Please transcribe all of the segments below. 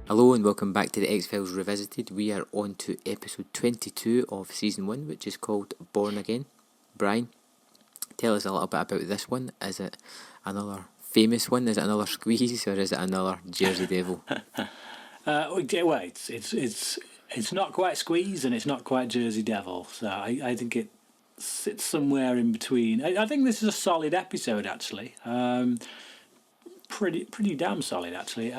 Hello and welcome back to the X-Files Revisited. We are on to episode 22 of season 1, which is called Born Again. Brian, tell us a little bit about this one. Is it another famous one? Is it another squeeze, or is it another Jersey Devil? Well, it's not quite squeeze and it's not quite Jersey Devil. So I think it sits somewhere in between. I think this is a solid episode, actually. Pretty damn solid, actually.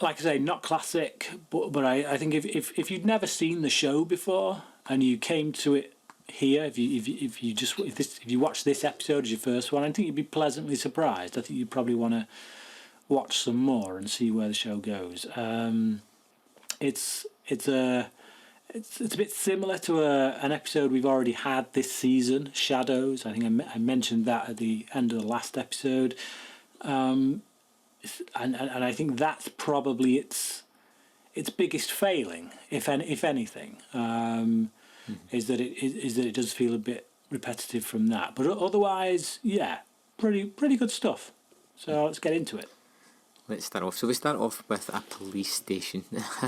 Like I say, not classic, but I think if you'd never seen the show before and you came to it here, if you watch this episode as your first one, I think you'd be pleasantly surprised. I think you'd probably want to watch some more and see where the show goes. It's a bit similar to an episode we've already had this season, Shadows. I think I mentioned that at the end of the last episode. And I think that's probably its biggest failing, if anything, is that it does feel a bit repetitive from that. But otherwise, yeah, pretty good stuff. So let's get into it. Let's start off. So we start off with a police station,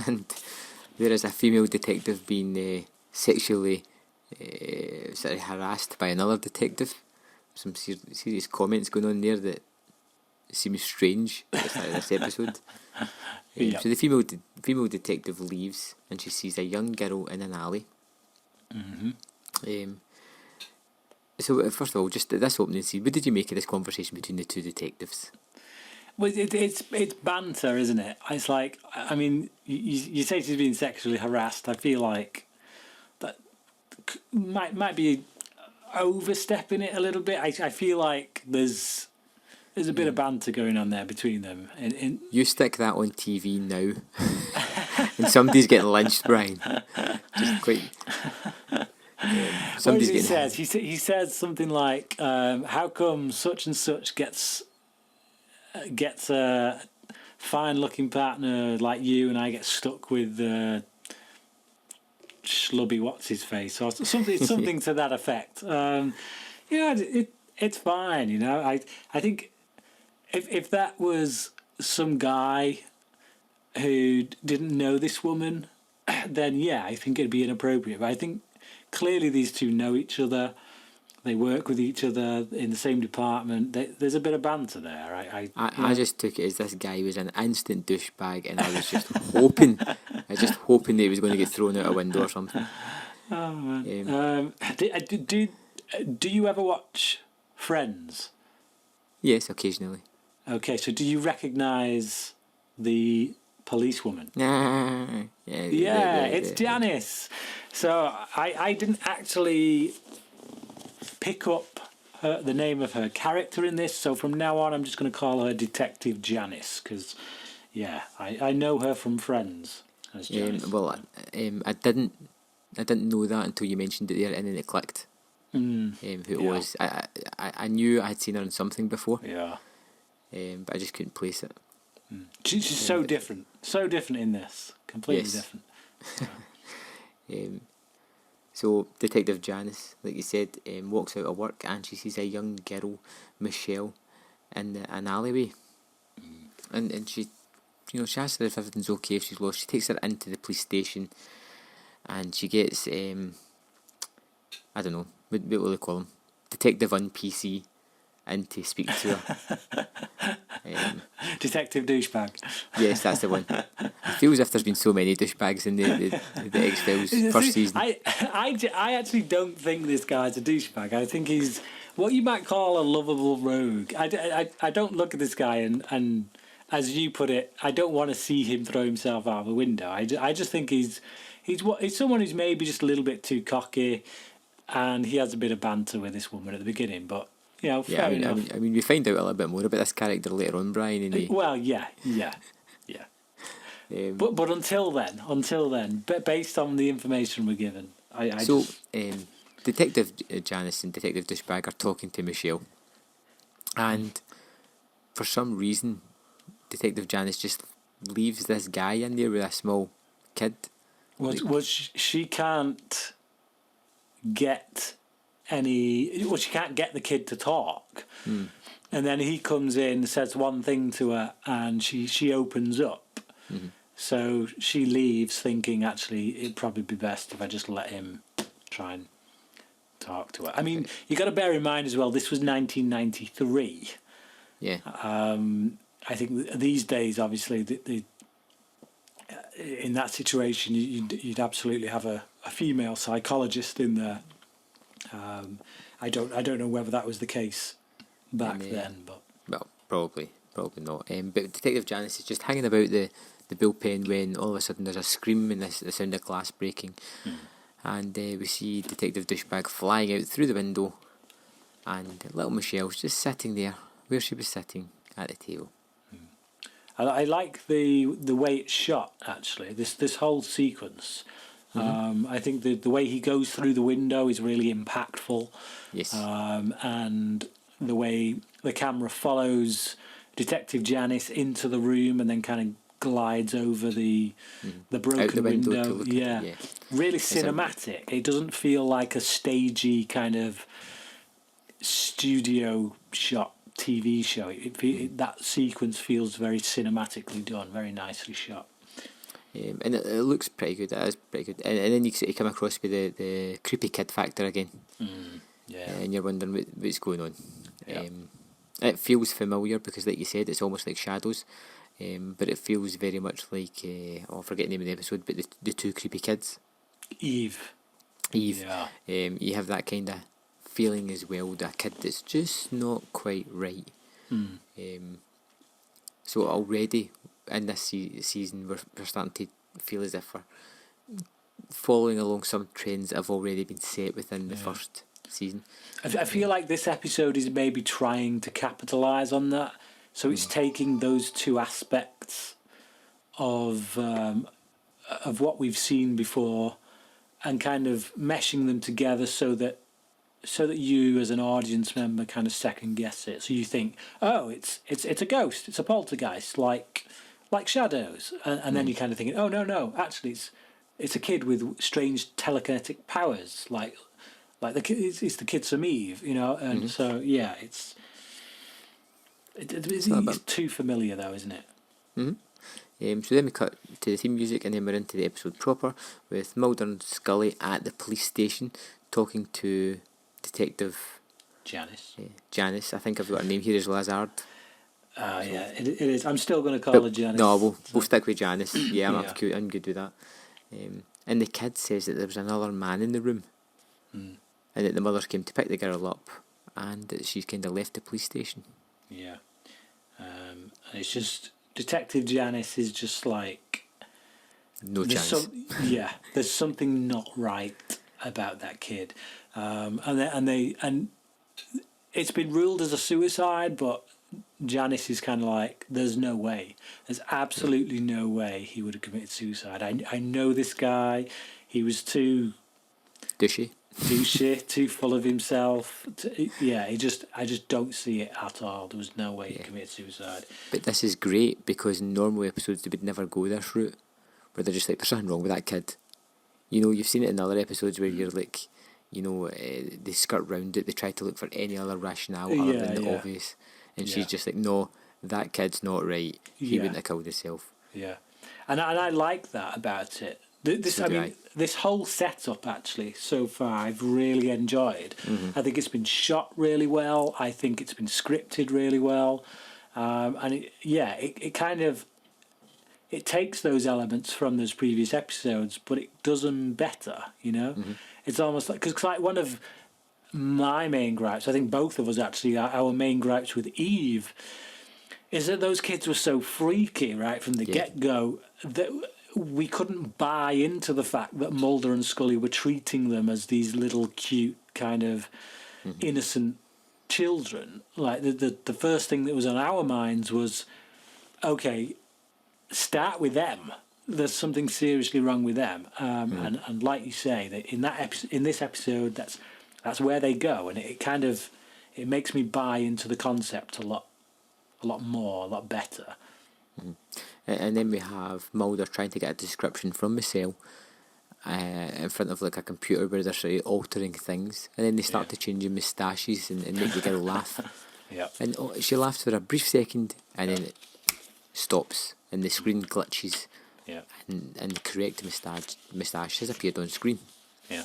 and there is a female detective being sexually sort of harassed by another detective. Some serious comments going on there that seems strange at the start of this episode. Yep. So the female detective leaves and she sees a young girl in an alley. So first of all, just this opening scene, what did you make of this conversation between the two detectives? Well, it's banter, isn't it? It's like, I mean, you say she's being sexually harassed. I feel like that might be overstepping it a little bit. I feel like there's a bit of banter going on there between them. You stick that on TV now, and somebody's getting lynched, Brian. Just quite. Somebody's what getting. He says something like, "How come such and such gets a fine-looking partner like you, and I get stuck with schlubby what's his face or something to that effect." It's fine. You know, I think. If that was some guy who didn't know this woman, then yeah, I think it'd be inappropriate. But I think clearly these two know each other. They work with each other in the same department. There's a bit of banter there. I just took it as this guy was an instant douchebag, and I was just hoping, that he was going to get thrown out a window or something. Oh man. Do you ever watch Friends? Yes, occasionally. Okay, so do you recognise the policewoman? Yeah, it's Janice. So I didn't actually pick up the name of her character in this, so from now on I'm just going to call her Detective Janice, because, yeah, I know her from Friends as Janice. I didn't know that until you mentioned it there, and then it clicked. Who it was. I knew I had seen her in something before. Yeah. But I just couldn't place it. She's so different in this, completely different. So Detective Janice, like you said, walks out of work and she sees a young girl, Michelle, in an alleyway, and she asks her if everything's okay, if she's lost. She takes her into the police station, and she gets I don't know, what will they call him? Detective on PC in to speak to her. Detective douchebag. Yes, that's the one. It feels as if there's been so many douchebags in the X-Files first season. I actually don't think this guy's a douchebag. I think he's what you might call a lovable rogue. I don't look at this guy and as you put it, I don't want to see him throw himself out of a window. I just think he's someone who's maybe just a little bit too cocky, and he has a bit of banter with this woman at the beginning, but fair enough. I mean, we find out a little bit more about this character later on, Brian. Well, yeah. But until then, based on the information we're given, Detective Janice and Detective Douchebag are talking to Michelle, and for some reason, Detective Janice just leaves this guy in there with a small kid. She can't get she can't get the kid to talk. And then he comes in, says one thing to her, and she opens up. Mm-hmm. So she leaves thinking, actually, it'd probably be best if I just let him try and talk to her. I mean, you got to bear in mind as well, this was 1993. Yeah. I think these days, obviously, in that situation, you'd absolutely have a female psychologist in there. I don't know whether that was the case back then, but well, probably not. But Detective Janice is just hanging about the bullpen when all of a sudden there's a scream and the sound of glass breaking, and we see Detective Douchebag flying out through the window, and little Michelle's just sitting there where she was sitting at the table. I like the way it's shot, actually. This whole sequence. I think the way he goes through the window is really impactful. Yes. And the way the camera follows Detective Janice into the room and then kind of glides over the broken window. Yeah. Really cinematic. It doesn't feel like a stagey kind of studio shot TV show. That sequence feels very cinematically done, very nicely shot. And it looks pretty good. It is pretty good. And then you sort of come across with the creepy kid factor again. And you're wondering what's going on. It feels familiar because, like you said, it's almost like shadows. But it feels very much like, I forget the name of the episode, but the two creepy kids. Eve. Yeah. You have that kind of feeling as well, that a kid that's just not quite right. So already in this season we're starting to feel as if we're following along some trends that have already been set within the first season. I feel like this episode is maybe trying to capitalise on that. So it's taking those two aspects of what we've seen before and kind of meshing them together so that you as an audience member kind of second guess it. So you think, oh, it's a ghost, it's a poltergeist, like Shadows, and then you kind of think, oh no, actually it's a kid with strange telekinetic powers, like it's the kids from Eve, and so yeah, it's too familiar though, isn't it? So then we cut to the theme music, and then we're into the episode proper with Mulder and Scully at the police station talking to Detective Janice. I think I've got her name here as Lazard. It is. I'm still going to call her Janice. No, we'll stick with Janice. Yeah, I'm good with that. And the kid says that there was another man in the room, and that the mother came to pick the girl up, and that she's kind of left the police station. Yeah, and it's just Detective Janice is just like no chance. There's something not right about that kid, and it's been ruled as a suicide, but Janice is kind of like, there's no way. There's absolutely no way he would have committed suicide. I know this guy. He was too douchey, too full of himself. I just don't see it at all. There was no way he committed suicide. But this is great because in normal episodes they would never go this route, where they're just like, there's something wrong with that kid. You've seen it in other episodes where you're like, they skirt round it. They try to look for any other rationale other than the obvious. And she's just like, no, that kid's not right. He wouldn't have killed himself. Yeah, and I like that about it. This whole setup actually so far I've really enjoyed. I think it's been shot really well. I think it's been scripted really well, and it kind of takes those elements from those previous episodes, but it does them better. It's almost like because one of my main gripes, I think both of us actually, our main gripes with Eve, is that those kids were so freaky right from the get-go that we couldn't buy into the fact that Mulder and Scully were treating them as these little cute kind of innocent children. Like the first thing that was on our minds was, okay, start with them. There's something seriously wrong with them, and like you say, that in this episode, that's where they go, and it makes me buy into the concept a lot more, a lot better. And then we have Mulder trying to get a description from Michelle in front of like a computer where they're sort of altering things, and then they start to change your moustaches and make the girl laugh. Yeah. And she laughs for a brief second, and then it stops, and the screen glitches. Yeah. And the correct moustache has appeared on screen. Yeah.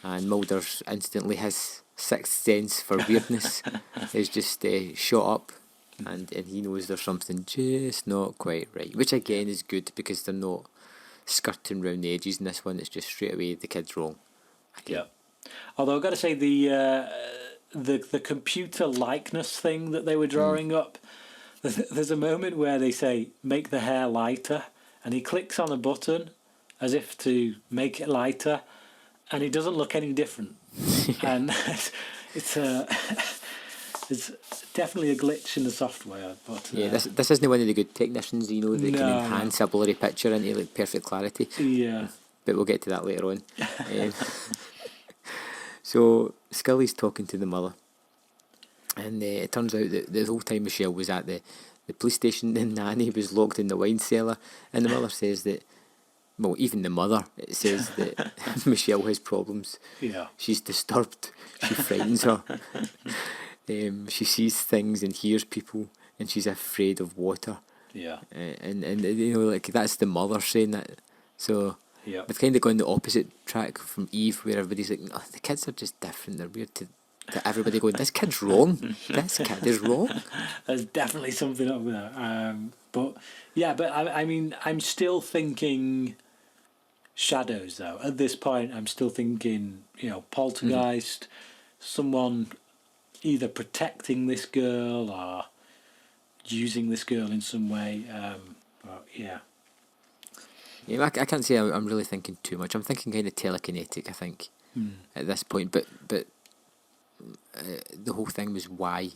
And Mulder's instantly, his sixth sense for weirdness is just shot up, and he knows there's something just not quite right, which again is good because they're not skirting round the edges in this one. It's just straight away the kid's wrong. Yeah. Although I've got to say the computer likeness thing that they were drawing up, there's a moment where they say make the hair lighter, and he clicks on a button as if to make it lighter, and it doesn't look any different. And it's definitely a glitch in the software. But this isn't one of the good technicians, you know, that can enhance a blurry picture into like perfect clarity. Yeah. But we'll get to that later on. So Scully's talking to the mother, and it turns out that the whole time Michelle was at the police station, the nanny was locked in the wine cellar, and the mother says that, well, even the mother, it says that Michelle has problems. Yeah. She's disturbed. She frightens her. She sees things and hears people, and she's afraid of water. Yeah. And you know, like, that's the mother saying that. So yeah. they've kind of gone the opposite track from Eve, where everybody's like, oh, the kids are just different. They're weird, to everybody going, this kid's wrong. This kid is wrong. There's definitely something up with that. But I mean, I'm still thinking shadows, though. At this point, I'm still thinking, you know, poltergeist, someone either protecting this girl or using this girl in some way. But yeah. Yeah, I can't say I'm really thinking too much. I'm thinking kind of telekinetic, I think, at this point. But the whole thing was why.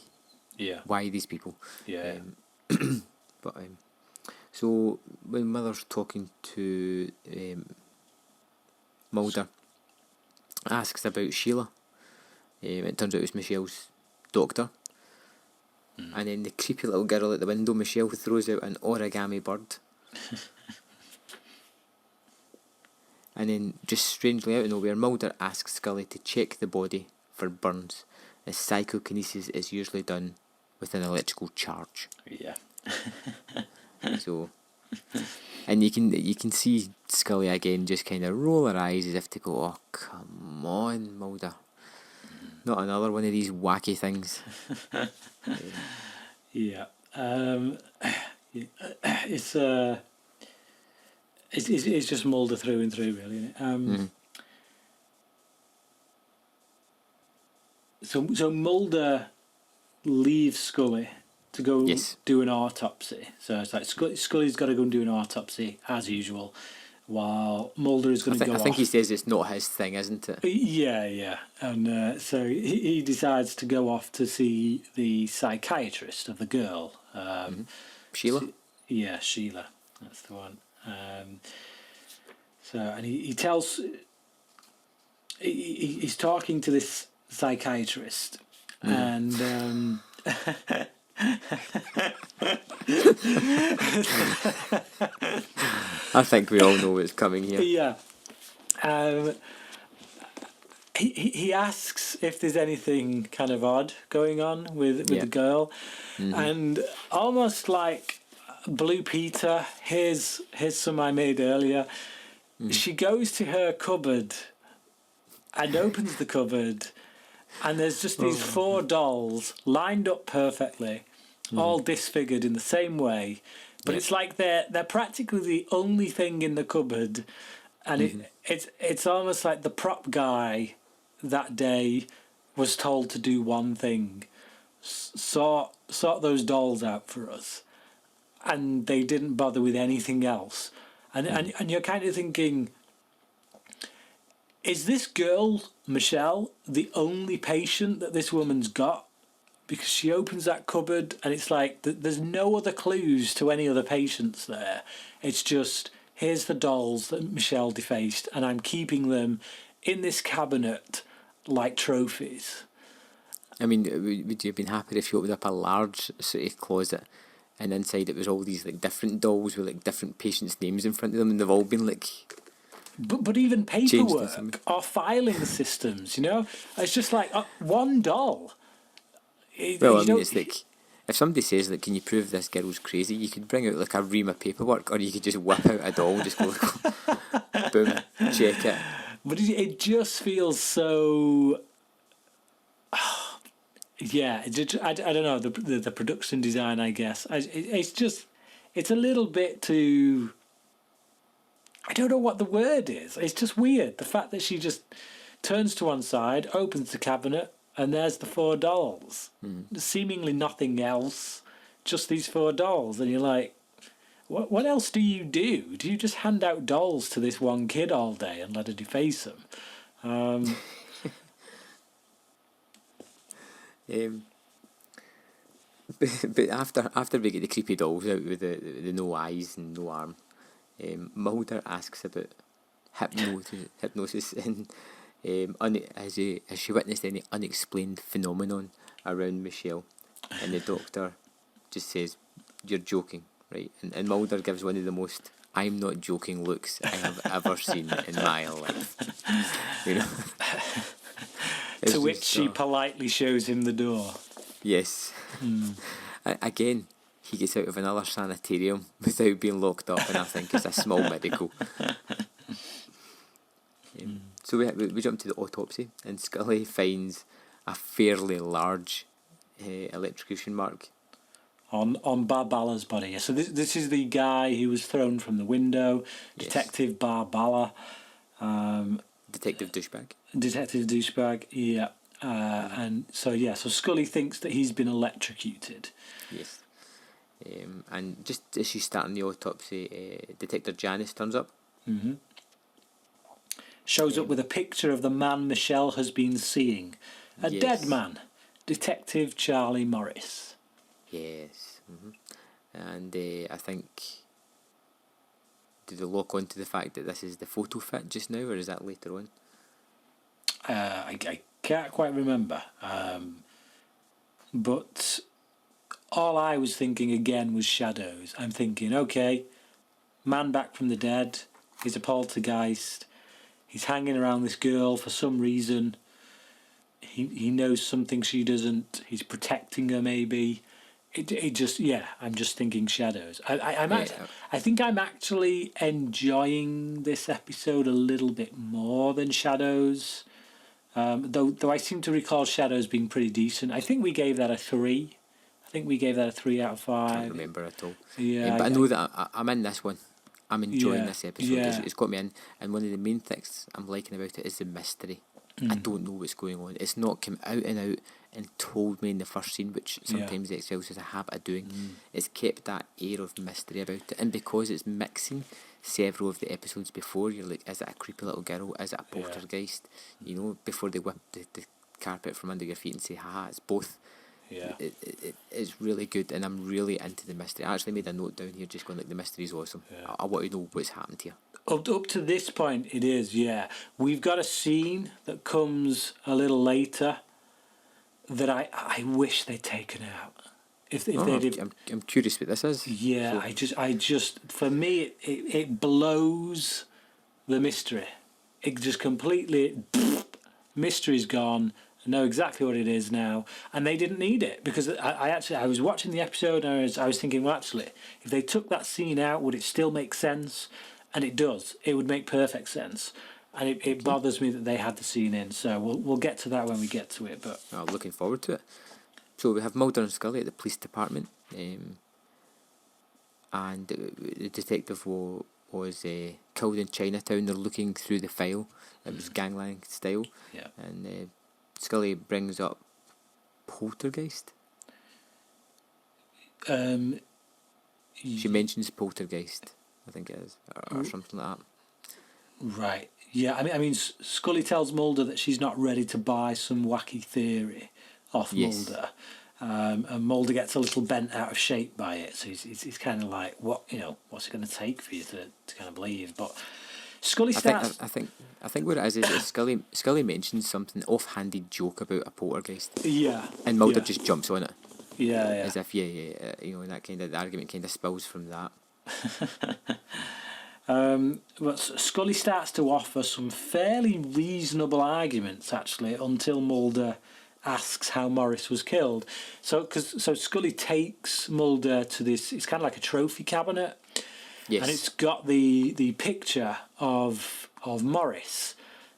Yeah. Why these people? Yeah. But so when Mother's talking to Mulder, asks about Sheila. It turns out it was Michelle's doctor. And then the creepy little girl at the window, Michelle, throws out an origami bird. And then, just strangely out of nowhere, Mulder asks Scully to check the body for burns, as psychokinesis is usually done with an electrical charge. Yeah. So, and you can see Scully again just kind of roll her eyes as if to go, oh, come on, Mulder. Not another one of these wacky things. Yeah. It's just Mulder through and through, really, isn't it? So Mulder leaves Scully to go do an autopsy. So it's like Scully's got to go and do an autopsy as usual, while Mulder is going to go off. I think he says it's not his thing, isn't it? Yeah. And so he decides to go off to see the psychiatrist of the girl. Sheila? Yeah, Sheila. That's the one. So, and he tells... He's talking to this psychiatrist, and... I think we all know what's coming here. Yeah. He asks if there's anything kind of odd going on with the girl, and almost like Blue Peter, here's some I made earlier. She goes to her cupboard and opens the cupboard, and there's just these 4 dolls lined up perfectly, all disfigured in the same way. But it's like they're practically the only thing in the cupboard, and it's almost like the prop guy that day was told to do one thing: sort those dolls out for us, and they didn't bother with anything else. And you're kind of thinking, is this girl Michelle the only patient that this woman's got? Because she opens that cupboard and it's like there's no other clues to any other patients there. It's just, here's the dolls that Michelle defaced, and I'm keeping them in this cabinet like trophies. I mean, would you have been happier if you opened up a large sort of closet and inside it was all these like different dolls with like different patients' names in front of them, and they've all been like... But even paperwork or filing systems, you know? It's just like one doll. Well, I mean, it's like, if somebody says, like, can you prove this girl's crazy, you could bring out, like, a ream of paperwork, or you could just whip out a doll and just go, boom, check it. But it just feels so... Yeah, I don't know, the production design, I guess. It's a little bit too... I don't know what the word is. It's just weird. The fact that she just turns to one side, opens the cabinet, and there's the 4 dolls. Seemingly nothing else, just these 4 dolls. And you're like, what else do you do? Do you just hand out dolls to this one kid all day and let her deface them? But after we get the creepy dolls out with the no eyes and no arm, Mulder asks about hypnosis and has she witnessed any unexplained phenomenon around Michelle? And the doctor just says, "You're joking, right?" And Mulder gives one of the most "I'm not joking" looks I have ever seen in my life. You know. To which she politely shows him the door. Yes. Again, he gets out of another sanitarium without being locked up, and I think it's a small medical. So we jump to the autopsy, and Scully finds a fairly large electrocution mark on Barbala's body. So this is the guy who was thrown from the window, Detective Barbala. Detective Douchebag. Detective Douchebag, yeah. And so Scully thinks that he's been electrocuted. Yes. And just as she's starting the autopsy, Detective Janice turns up. Mm-hmm. Shows up with a picture of the man Michelle has been seeing. A dead man. Detective Charlie Morris. Yes. Mm-hmm. And I think... Do they lock on to the fact that this is the photo fit just now, or is that later on? I can't quite remember. But all I was thinking again was shadows. I'm thinking, okay, man back from the dead. He's a poltergeist. He's hanging around this girl for some reason. He knows something she doesn't. He's protecting her, maybe. I'm just thinking shadows. I think I'm actually enjoying this episode a little bit more than shadows. Though I seem to recall shadows being pretty decent. I think we gave that a 3. I think we gave that a 3 out of 5. I can't remember at all. Yeah, but I know that I'm in this one. I'm enjoying this episode. Yeah. It's got me in, and one of the main things I'm liking about it is the mystery. I don't know what's going on. It's not come out and told me in the first scene, which sometimes the X-Files has a habit of doing. It's kept that air of mystery about it, and because it's mixing several of the episodes before, you're like, is it a creepy little girl? Is it a poltergeist? You know, before they whip the carpet from under your feet and say, haha, it's both. Yeah. It's really good, and I'm really into the mystery. I actually made a note down here just going, like, the mystery's awesome. Yeah. I want to know what's happened here. Up to this point, it is, yeah. We've got a scene that comes a little later that I wish they'd taken out. I'm curious what this is. Yeah, so. I just for me it blows the mystery. It just completely mystery's gone. I know exactly what it is now, and they didn't need it because I was watching the episode and I was thinking, well, actually, if they took that scene out, would it still make sense? And it does. It would make perfect sense. And it bothers me that they had the scene in. So we'll get to that when we get to it. But looking forward to it. So we have Mulder and Scully at the police department. And the detective was killed in Chinatown. They're looking through the file. It was gangland style. Yeah. And Scully brings up poltergeist. She mentions poltergeist, I think it is, or something like that. Right. Yeah. I mean, Scully tells Mulder that she's not ready to buy some wacky theory off Mulder, and Mulder gets a little bent out of shape by it. So he's kind of like, what's it going to take for you to kind of believe? But Scully starts. I think what it is that Scully mentions something offhanded joke about a poltergeist. Yeah. And Mulder just jumps on it. Yeah. As if that kind of the argument kind of spills from that. But Scully starts to offer some fairly reasonable arguments, actually, until Mulder asks how Morris was killed. So Scully takes Mulder to this. It's kind of like a trophy cabinet, Yes. and it's got the picture of Morris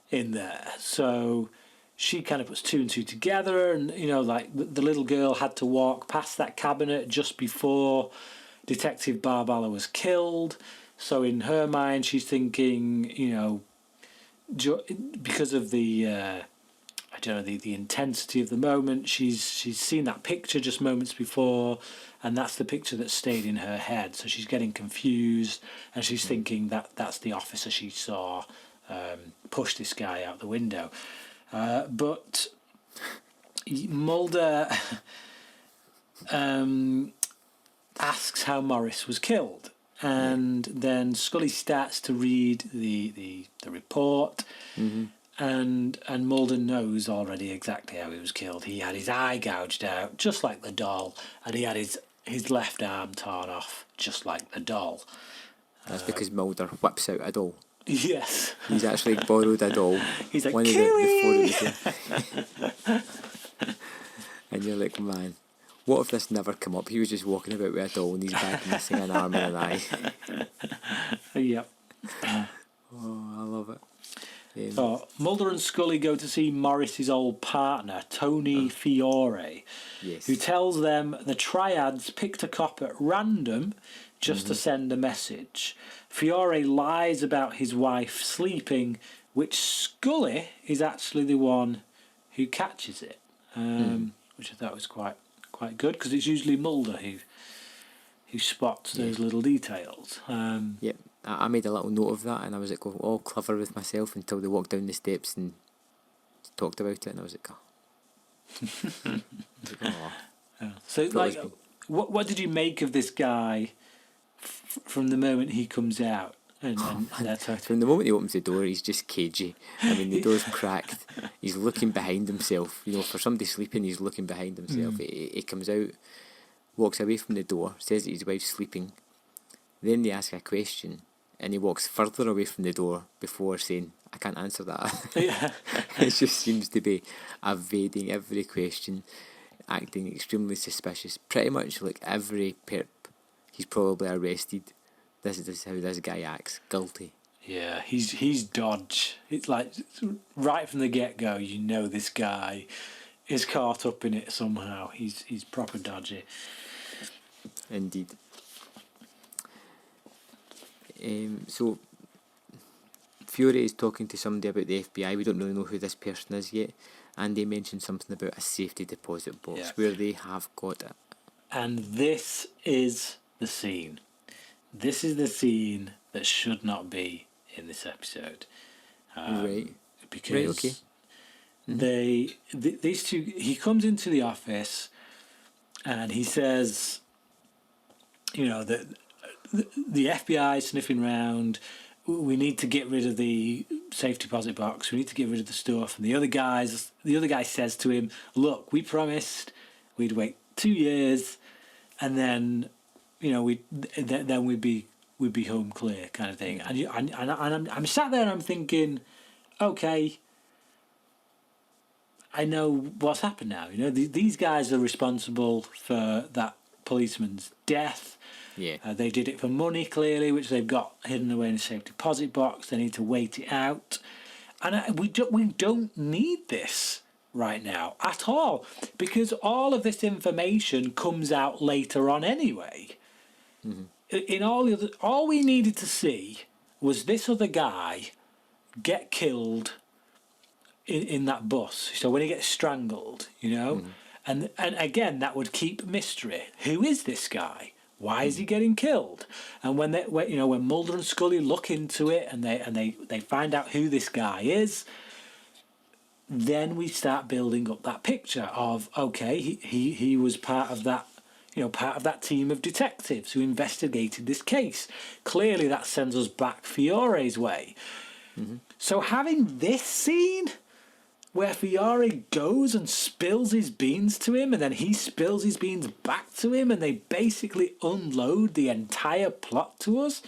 in there. So she kind of puts two and two together, and like the little girl had to walk past that cabinet just before Detective Barbala was killed. So in her mind, she's thinking, because of the the intensity of the moment, she's seen that picture just moments before, and that's the picture that stayed in her head. So she's getting confused, and she's thinking that that's the officer she saw push this guy out the window. But Mulder asks how Morris was killed, and then Scully starts to read the report, and Mulder knows already exactly how he was killed. He had his eye gouged out, just like the doll, and he had his left arm torn off, just like the doll. That's because Mulder whips out a doll. Yes. He's actually borrowed a doll. He's like, one of the and you're like, man, what if this never come up? He was just walking about with a doll in his bag, missing an arm and an eye. Yep. Oh, I love it. So Mulder and Scully go to see Morris's old partner, Tony Fiore, Yes. who tells them the triads picked a cop at random just to send a message. Fiore lies about his wife sleeping, which Scully is actually the one who catches it, which I thought was quite good, because it's usually Mulder who spots those little details. Yep. I made a little note of that, and I was like, all clever with myself until they walked down the steps and talked about it, and I was like, oh. So, like, what did you make of this guy from the moment he comes out? And that's how From the moment he opens the door, he's just cagey. I mean, the door's cracked. He's looking behind himself. For somebody sleeping, he's looking behind himself. He comes out, walks away from the door, says that his wife's sleeping. Then they ask a question, and he walks further away from the door before saying, I can't answer that. Yeah. It just seems to be evading every question, acting extremely suspicious. Pretty much like every perp he's probably arrested. This is how this guy acts. Guilty. Yeah, he's dodge. It's like right from the get-go, this guy is caught up in it somehow. He's proper dodgy. Indeed. So Fiore is talking to somebody about the FBI. We don't really know who this person is yet, and they mentioned something about a safety deposit box where they have got it. And this is the scene. This is the scene that should not be in this episode. Right. Because these two, he comes into the office and he says, that the FBI is sniffing around. We need to get rid of the safe deposit box. We need to get rid of the stuff. And the other guy says to him, "Look, we promised we'd wait 2 years, and then, we'd be home clear," kind of thing. And I'm sat there and I'm thinking, okay, I know what's happened now. These guys are responsible for that policeman's death. Yeah. They did it for money, clearly, which they've got hidden away in a safe deposit box. They need to wait it out. And we don't need this right now at all, because all of this information comes out later on anyway. In all we needed to see was this other guy get killed in that bus. So when he gets strangled, and again, that would keep mystery. Who is this guy? Why is he getting killed? And when Mulder and Scully look into it and they find out who this guy is, then we start building up that picture of, okay, he was part of that team of detectives who investigated this case. Clearly that sends us back Fiore's way. So having this scene where Fiore goes and spills his beans to him, and then he spills his beans back to him, and they basically unload the entire plot to us.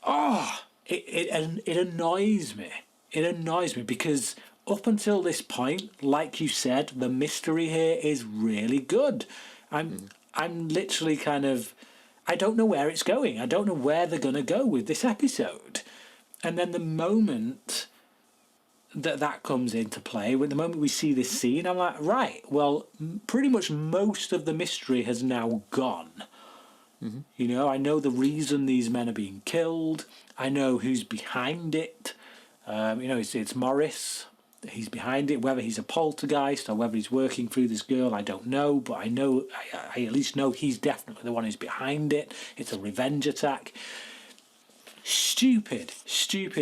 Oh, it annoys me. It annoys me because up until this point, like you said, the mystery here is really good. I'm literally kind of, I don't know where it's going. I don't know where they're going to go with this episode. And then the moment that comes into play, when the moment we see this scene, I'm like, right, well, pretty much most of the mystery has now gone. You know, I know the reason these men are being killed. I know who's behind it. You know, it's Morris. He's behind it. Whether he's a poltergeist or whether he's working through this girl, I don't know. But I know, I at least know he's definitely the one who's behind it. It's a revenge attack. Stupid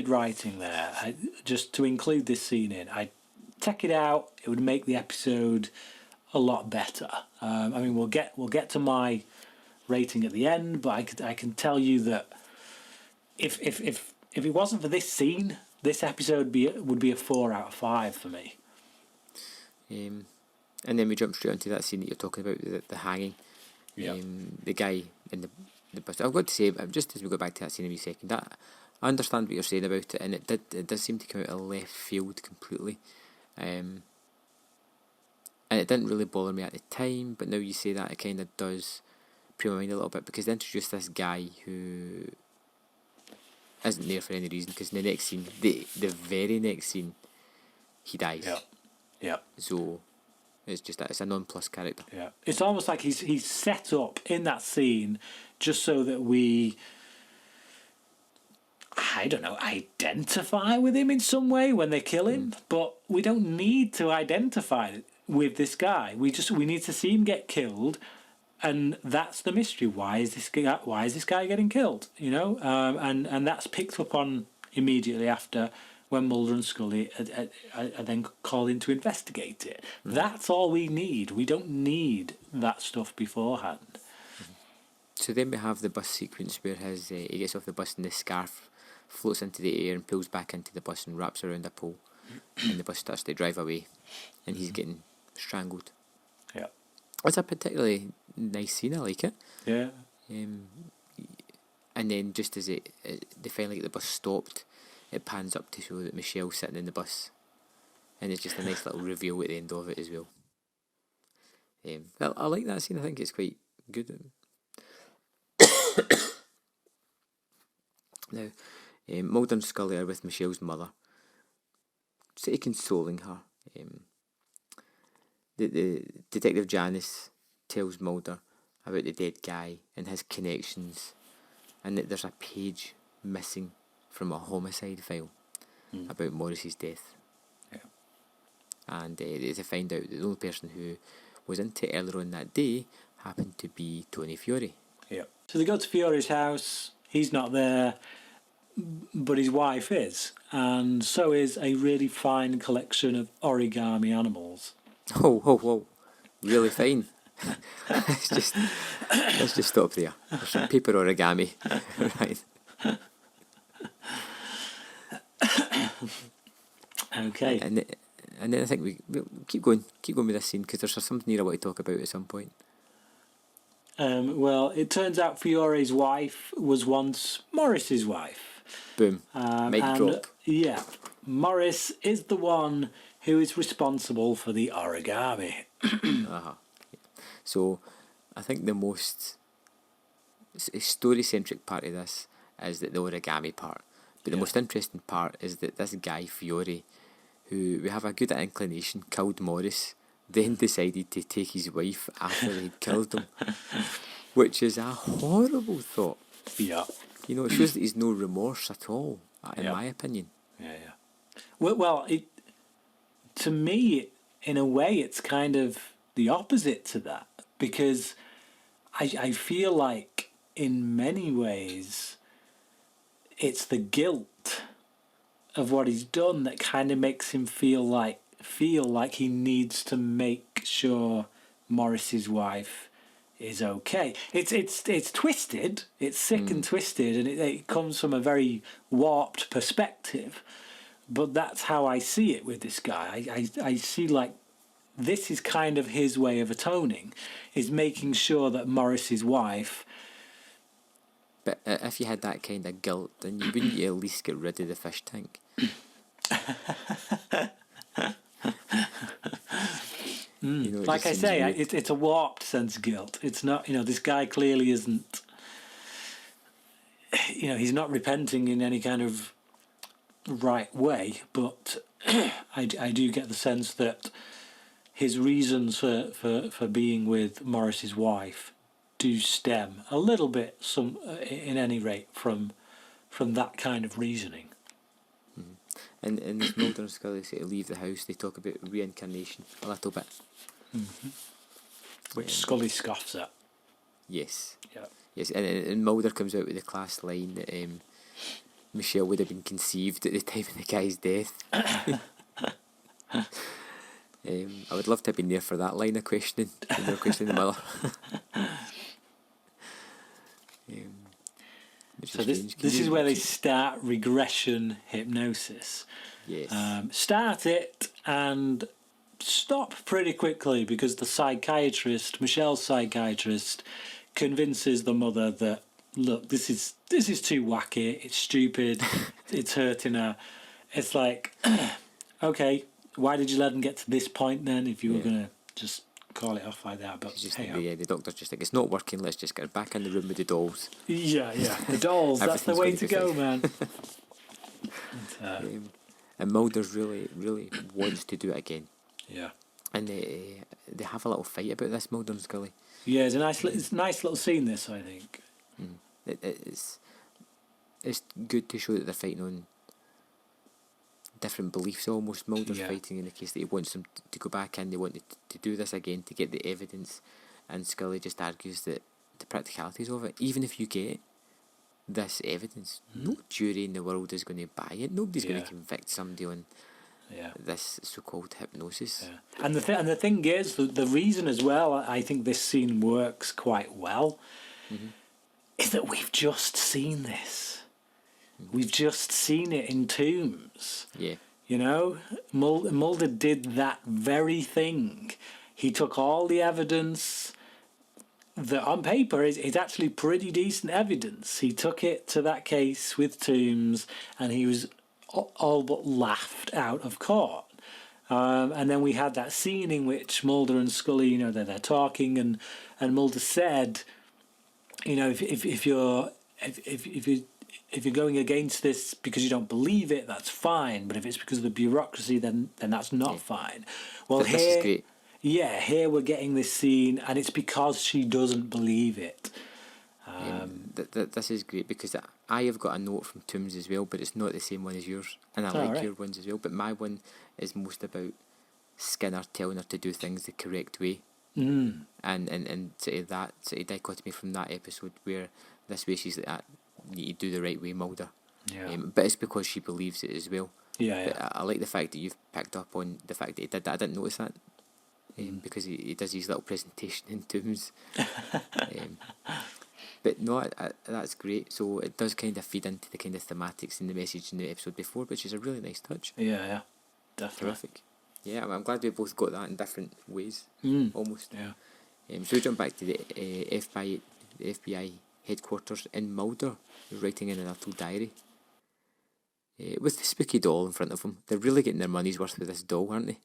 writing there. Just to include this scene in, I'd take it out. It would make the episode a lot better. I mean, we'll get to my rating at the end, but I can tell you that if it wasn't for this scene, this episode would be a 4 out of 5 for me. And then we jump straight onto that scene that you're talking about, the hanging. Yeah. The guy in the bus. I've got to say, just as we go back to that scene in a wee second, that I understand what you're saying about it, and it does seem to come out of left field completely. And it didn't really bother me at the time, but now you say that, it kind of does play my mind a little bit, because they introduced this guy who isn't there for any reason, because in the next scene, the very next scene, he dies. Yeah. So it's just that it's a non-plus character. Yeah. It's almost like he's set up in that scene just so that we, I don't know, identify with him in some way when they kill him, but we don't need to identify with this guy. We need to see him get killed. And that's the mystery. Why is this guy getting killed? You know, and that's picked up on immediately after, when Mulder and Scully are then called in to investigate it. That's all we need. We don't need that stuff beforehand. So then we have the bus sequence where he gets off the bus and the scarf floats into the air and pulls back into the bus and wraps around a pole, and the bus starts to drive away, and he's getting strangled. Yeah. It's a particularly nice scene. I like it. Yeah. And then just as they finally get the bus stopped, it pans up to show that Michelle's sitting in the bus, and it's just a nice little reveal at the end of it as well. I like that scene. I think it's quite good. Now, Mulder and Scully are with Michelle's mother, sort of consoling her. The Detective Janice tells Mulder about the dead guy and his connections, and that there's a page missing from a homicide file about Morris's death. Yeah. And they find out that the only person who was into it earlier on that day happened to be Tony Fiore. Yeah. So they go to Fiore's house. He's not there, but his wife is, and so is a really fine collection of origami animals. Oh, really fine. let's just stop there. There's some paper origami, right? Okay. And then I think we'll keep going with this scene, because there's something here I want to talk about at some point. Well, it turns out Fiore's wife was once Morris's wife. Boom. Mic drop. Yeah, Morris is the one who is responsible for the origami. So, I think the most story-centric part of this is the origami part. But the most interesting part is that this guy, Fiore, who we have a good inclination killed Morris, then decided to take his wife after he'd killed him. Which is a horrible thought. Yeah. You know, it shows that he's no remorse at all, in my opinion. Yeah. Well, to me, in a way, it's kind of the opposite to that, because I feel like in many ways it's the guilt of what he's done that kind of makes him feel like he needs to make sure Morris's wife is okay. It's twisted. It's sick and twisted, and it comes from a very warped perspective. But that's how I see it with this guy. I see like this is kind of his way of atoning, is making sure that Morris's wife. But if you had that kind of guilt, then wouldn't you at least get rid of the fish tank? You know, it Like I just say, seems weird. it's a warped sense of guilt. It's not, this guy clearly isn't, he's not repenting in any kind of right way, but I do get the sense that his reasons for being with Morris's wife do stem a little bit, in any rate, from that kind of reasoning. And in this Mulder and Scully say to leave the house, they talk about reincarnation a little bit. Which Scully scoffs at. Yes. Yeah. Yes, and Mulder comes out with the class line that Michelle would have been conceived at the time of the guy's death. I would love to have been there for that line of questioning, when they were questioning the mother. So this is where they start regression hypnosis. Yes. Start it and stop pretty quickly, because the psychiatrist, Michelle's psychiatrist, convinces the mother that, look, this is too wacky, it's stupid, it's hurting her. It's like, okay, why did you let him get to this point then, if you were going to just call it off like that? But the doctor's just like, it's not working, let's just get back in the room with the dolls. Yeah, the dolls, that's the way to go, man. And Mulder's really, really wants to do it again. Yeah. And they have a little fight about this, Mulder and Scully. Yeah, it's a nice little scene, this, I think. It's good to show that they're fighting on different beliefs almost. Mulder's fighting in the case that he wants them to go back in, they want to do this again to get the evidence, and Scully just argues that the practicalities of it, even if you get this evidence, no jury in the world is going to buy it. Nobody's going to convict somebody on this so-called hypnosis. Yeah. And the thing is, the reason as well, I think this scene works quite well, is that we've just seen this. We've just seen it in Tombs. Yeah. You know, Mulder did that very thing. He took all the evidence that on paper is actually pretty decent evidence. He took it to that case with Tombs, and he was all but laughed out of court. And then we had that scene in which Mulder and Scully, they're talking, and Mulder said, if you're going against this because you don't believe it, that's fine. But if it's because of the bureaucracy, then that's not fine. Well, this is great. Yeah, here we're getting this scene, and it's because she doesn't believe it. This is great, because I have got a note from Tombs as well, but it's not the same one as yours, and I like your ones as well. But my one is most about Skinner telling her to do things the correct way, and sort of that sort of dichotomy from that episode, where this way she's like, that you need to do the right way, Mulder. Yeah. But it's because she believes it as well. Yeah. But I like the fact that you've picked up on the fact that he did that. I didn't notice that. Because he does his little presentation in Tombs. But no, that's great. So it does kind of feed into the kind of thematics in the message in the episode before, which is a really nice touch. Yeah, definitely. Terrific. Yeah, I'm glad we both got that in different ways, almost. Yeah. So we jump back to the FBI headquarters in Mulder, who's writing in a little diary. With the spooky doll in front of him. They're really getting their money's worth with this doll, aren't they?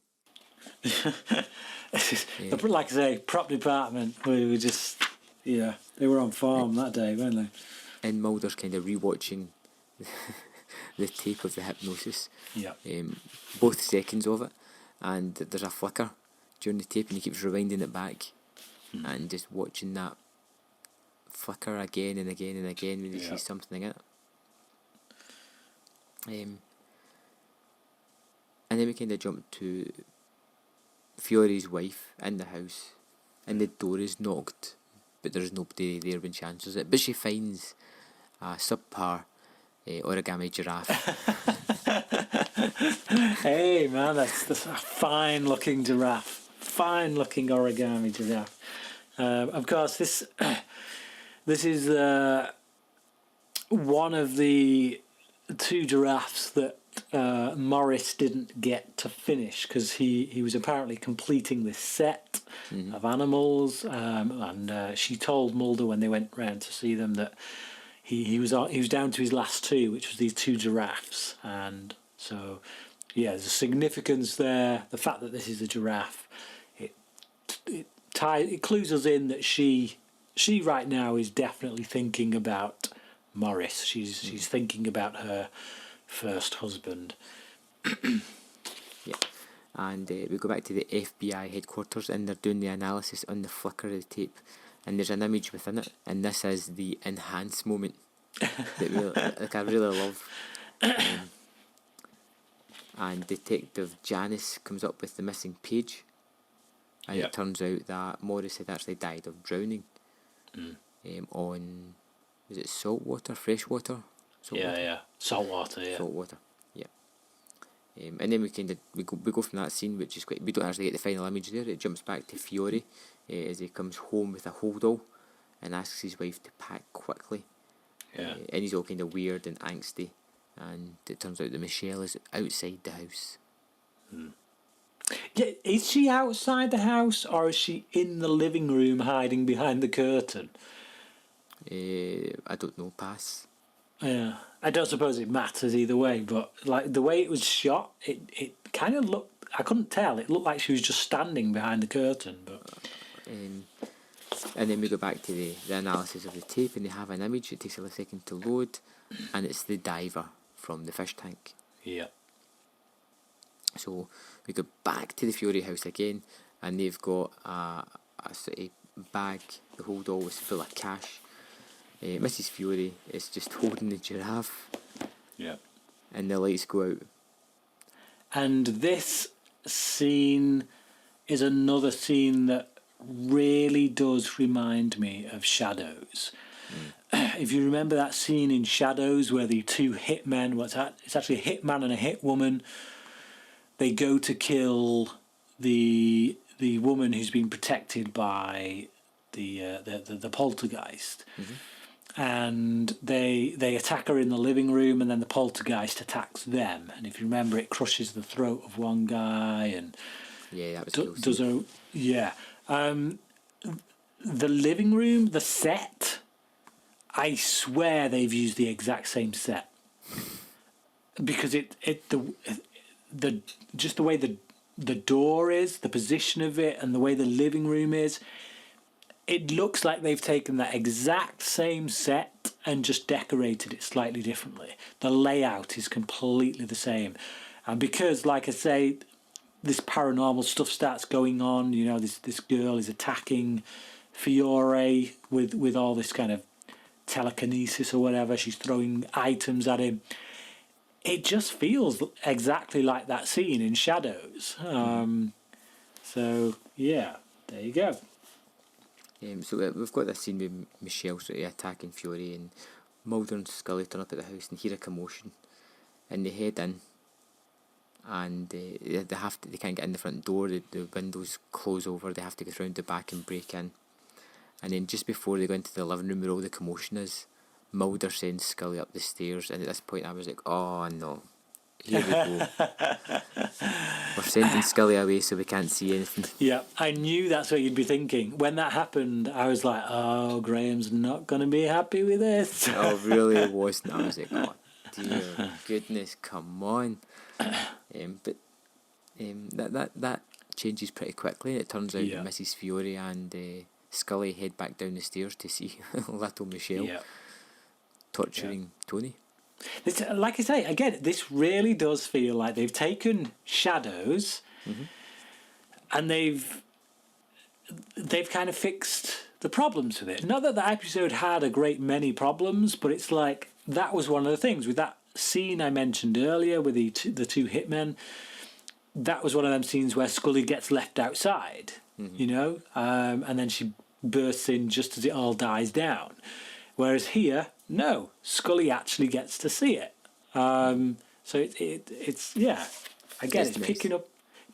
Like I say, prop department, we were just, they were on form that day, weren't they? And Mulder's kind of rewatching the tape of the hypnosis. Yeah. Both seconds of it, and there's a flicker during the tape, and he keeps rewinding it back, and just watching that flicker again and again and again when he sees something in it. And then we kind of jump to Fiore's wife in the house, and the door is knocked, but there's nobody there when she answers it. But she finds a subpar Origami Giraffe. Hey man, that's a fine looking giraffe. Fine looking Origami Giraffe. Of course, this is one of the two giraffes that Morris didn't get to finish, because he was apparently completing this set of animals, and she told Mulder when they went round to see them that he was down to his last two, which was these two giraffes, and so there's a significance there. The fact that this is a giraffe, it clues us in that she right now is definitely thinking about Morris. She's thinking about her first husband. Yeah. And we go back to the FBI headquarters, and they're doing the analysis on the flicker of the tape, and there's an image within it, and this is the enhance moment that I really love. And Detective Janice comes up with the missing page, and it turns out that Morris had actually died of drowning on, was it saltwater, freshwater? Saltwater, yeah. Saltwater, yeah. And then we go from that scene, which is quite. We don't actually get the final image there. It jumps back to Fiore as he comes home with a holdall and asks his wife to pack quickly. Yeah. And he's all kind of weird and angsty, and it turns out that Michelle is outside the house. Yeah, is she outside the house, or is she in the living room hiding behind the curtain? I don't know. Pass. Yeah, I don't suppose it matters either way, but like the way it was shot, it kind of looked. I couldn't tell. It looked like she was just standing behind the curtain, but. And then we go back to the analysis of the tape, and they have an image. It takes a second to load, and it's the diver from the fish tank. Yeah. So we go back to the Fury house again, and they've got a sort of bag. The holdall was full of cash. Mrs. Fury is just holding the giraffe. Yeah. And the lights go out. And this scene is another scene that really does remind me of Shadows. If you remember that scene in Shadows where the two hitmen, it's actually a hitman and a hitwoman, they go to kill the woman who's been protected by the poltergeist. And they attack her in the living room, and then the poltergeist attacks them. And if you remember, it crushes the throat of one guy, and that was does a the living room, the set. I swear they've used the exact same set because the just the way the door is, the position of it, and the way the living room is. It looks like they've taken that exact same set and just decorated it slightly differently. The layout is completely the same. And because, like I say, this paranormal stuff starts going on, you know, this girl is attacking Fiore with all this kind of telekinesis or whatever. She's throwing items at him. It just feels exactly like that scene in Shadows. So, yeah, there you go. So we've got this scene with Michelle sort of attacking Fiore, and Mulder and Scully turn up at the house and hear a commotion, and they head in, and they can't get in the front door. The windows close over. They have to go round the back and break in, and then just before they go into the living room where all the commotion is, Mulder sends Scully up the stairs, and at this point I was like, oh no. Here we go. We're sending Scully away so we can't see anything. Yeah, I knew that's what you'd be thinking. When that happened, I was like, oh, Graham's not going to be happy with this. Oh, really it wasn't. I was like, oh, dear goodness, come on. That changes pretty quickly, and it turns out that Mrs. Fiore and Scully head back down the stairs to see little Michelle torturing Tony. This, like I say, again, this really does feel like they've taken Shadows and they've kind of fixed the problems with it. Not that the episode had a great many problems, but it's like that was one of the things with that scene I mentioned earlier with the two hitmen. That was one of them scenes where Scully gets left outside, you know, and then she bursts in just as it all dies down. Whereas here, no, Scully actually gets to see it. So it's again, it's nice.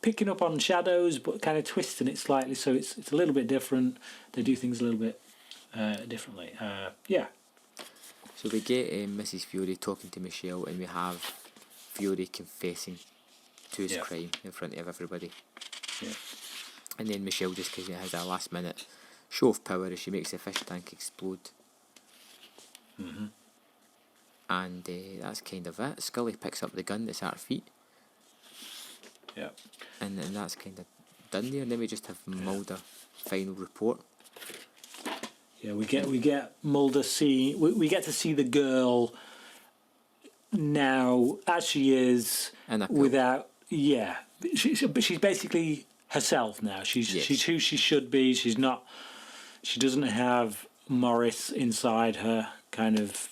picking up on Shadows, but kind of twisting it slightly, so it's a little bit different. They do things a little bit differently. So we get Mrs. Fiore talking to Michelle, and we have Fiore confessing to his crime in front of everybody. Yeah. And then Michelle just has a last minute show of power as she makes the fish tank explode. And that's kind of it. Scully picks up the gun that's at her feet, Yeah. And then that's kind of done there. And then we just have Mulder final report. Yeah, we get Mulder see. We get to see the girl now as she is, And a pill. without. Yeah, but she's basically herself now. She's who she should be. She's not. She doesn't have Morris inside her. Kind of.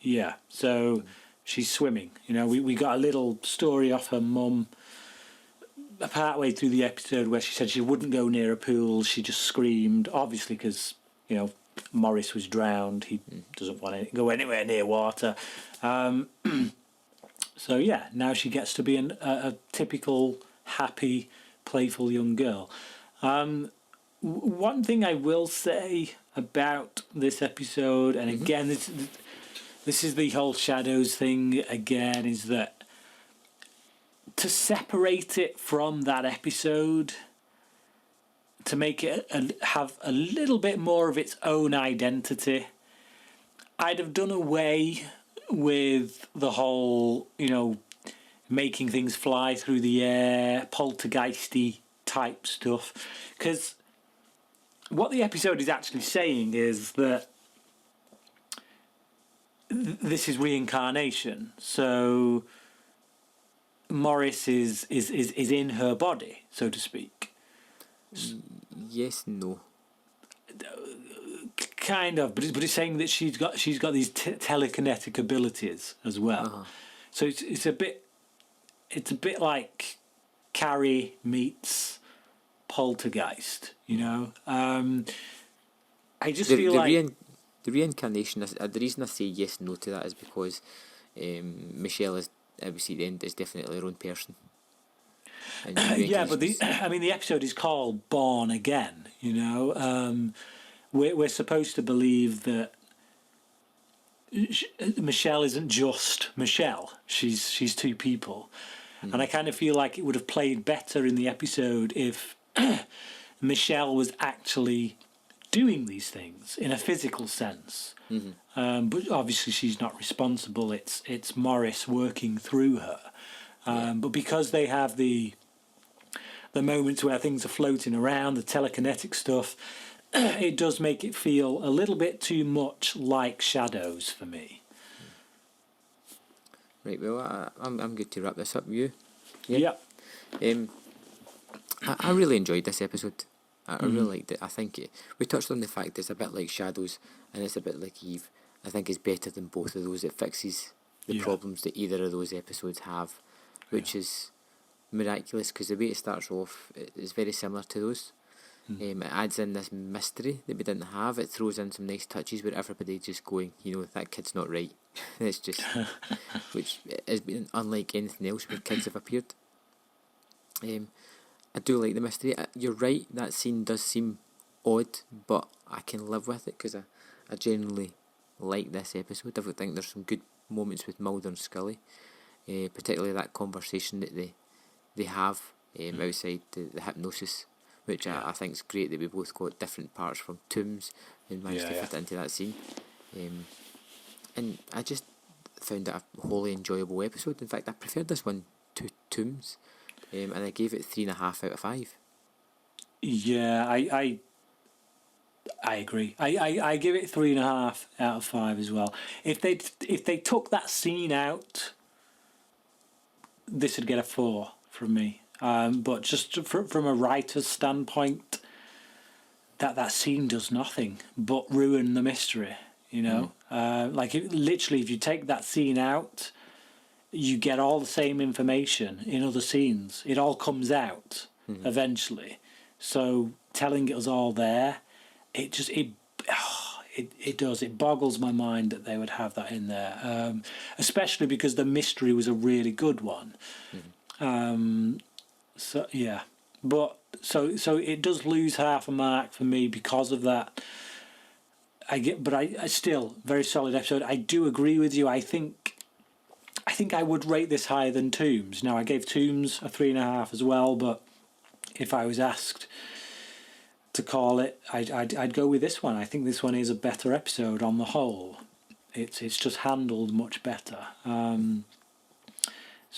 Yeah. So she's swimming. You know, we got a little story off her mum part way through the episode where she said she wouldn't go near a pool. She just screamed, obviously because, you know, Morris was drowned. He doesn't want to go anywhere near water. So yeah, now she gets to be a typical happy, playful young girl. One thing I will say about this episode, and again, this is the whole shadows thing again, is that to separate it from that episode, to make it have a little bit more of its own identity, I'd have done away with the whole, you know, making things fly through the air, poltergeisty type stuff. Because what the episode is actually saying is that this is reincarnation. So Morris is in her body, so to speak. Yes, no. Kind of, but it's saying that she's got these telekinetic abilities as well. Uh-huh. So it's a bit like Carrie meets Poltergeist, you know. I just feel like the reincarnation. The reason I say yes, no to that is because Michelle is, obviously, the end is definitely her own person. yeah, but the episode is called Born Again. You know, we're supposed to believe that Michelle isn't just Michelle. She's two people, and I kind of feel like it would have played better in the episode if Michelle was actually doing these things in a physical sense. But obviously she's not responsible. It's Morris working through her. But because they have the moments where things are floating around, the telekinetic stuff, it does make it feel a little bit too much like Shadows for me. Right, well, I'm good to wrap this up. You? Yeah. I really enjoyed this episode. I really liked it. I think we touched on the fact it's a bit like Shadows and it's a bit like Eve. I think it's better than both of those. It fixes the problems that either of those episodes have, which is miraculous because the way it starts off is very similar to those. It adds in this mystery that we didn't have. It throws in some nice touches where everybody just going, you know, that kid's not right. It's just, which has been unlike anything else where kids have appeared. I do like the mystery. You're right, that scene does seem odd, but I can live with it because I generally like this episode. I think there's some good moments with Mulder and Scully, particularly that conversation that they have outside the hypnosis, which I think is great that we both got different parts from Tombs and managed to fit into that scene. And I just found it a wholly enjoyable episode. In fact, I preferred this one to Tombs. And I gave it 3.5 out of 5. Yeah, I agree. I give it 3.5 out of 5 as well. If they took that scene out, this would get a 4 from me. But just from a writer's standpoint, that scene does nothing but ruin the mystery. You know, literally, if you take that scene out, you get all the same information in other scenes. It all comes out eventually. So telling it was all there, it does. It boggles my mind that they would have that in there, especially because the mystery was a really good one. So yeah, but so it does lose half a mark for me because of that. I still very solid episode. I do agree with you. I think I would rate this higher than Tombs. Now, I gave Tombs a 3.5 as well, but if I was asked to call it, I'd go with this one. I think this one is a better episode on the whole. It's just handled much better. So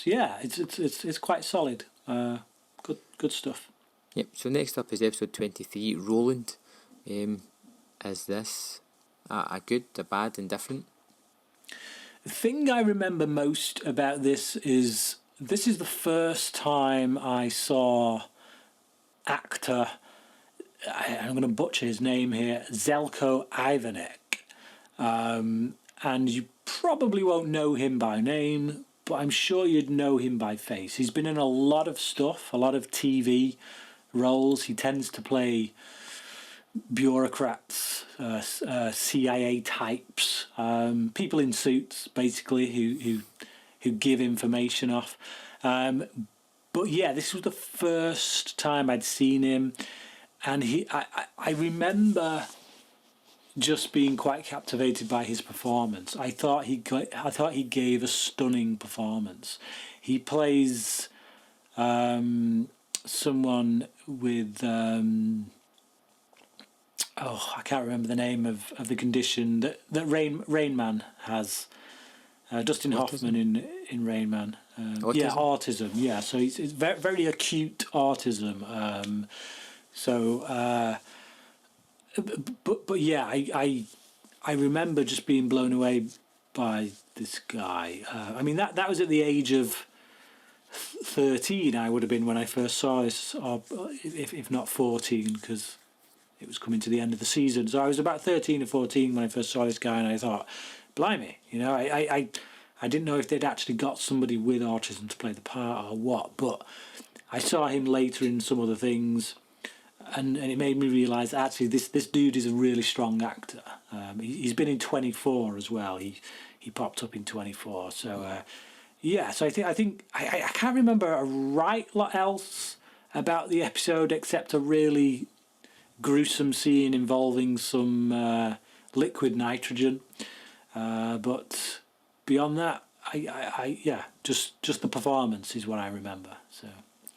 yeah, it's quite solid. Good stuff. Yep. So next up is episode 23. Roland. Is this a good, a bad, indifferent? The thing I remember most about this is the first time I saw actor, I'm going to butcher his name here, Zelko Ivanek. And you probably won't know him by name, but I'm sure you'd know him by face. He's been in a lot of stuff, a lot of TV roles. He tends to play bureaucrats, CIA types, people in suits, basically, who give information off. But yeah, this was the first time I'd seen him, and I remember just being quite captivated by his performance. I thought he gave a stunning performance. He plays someone with I can't remember the name of the condition that Rain Man has. Dustin Hoffman in Rain Man. Autism? Yeah, autism. Yeah, so it's very, very acute autism. But yeah, I remember just being blown away by this guy. I mean, that was at the age of 13 I would have been when I first saw this, or if not 14, because it was coming to the end of the season. So I was about 13 or 14 when I first saw this guy, and I thought, blimey, I didn't know if they'd actually got somebody with autism to play the part or what, but I saw him later in some other things, and it made me realise actually this dude is a really strong actor. He's been in 24 as well. He popped up in 24. So yeah. So I think I can't remember a right lot else about the episode except a really gruesome scene involving some liquid nitrogen. But beyond that, just the performance is what I remember. So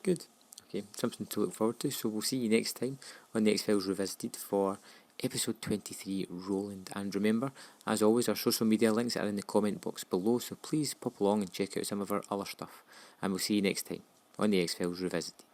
Good. Okay, something to look forward to. So we'll see you next time on the X-Files Revisited for episode 23, Roland. And remember, as always, our social media links are in the comment box below, so please pop along and check out some of our other stuff. And we'll see you next time on the X-Files Revisited.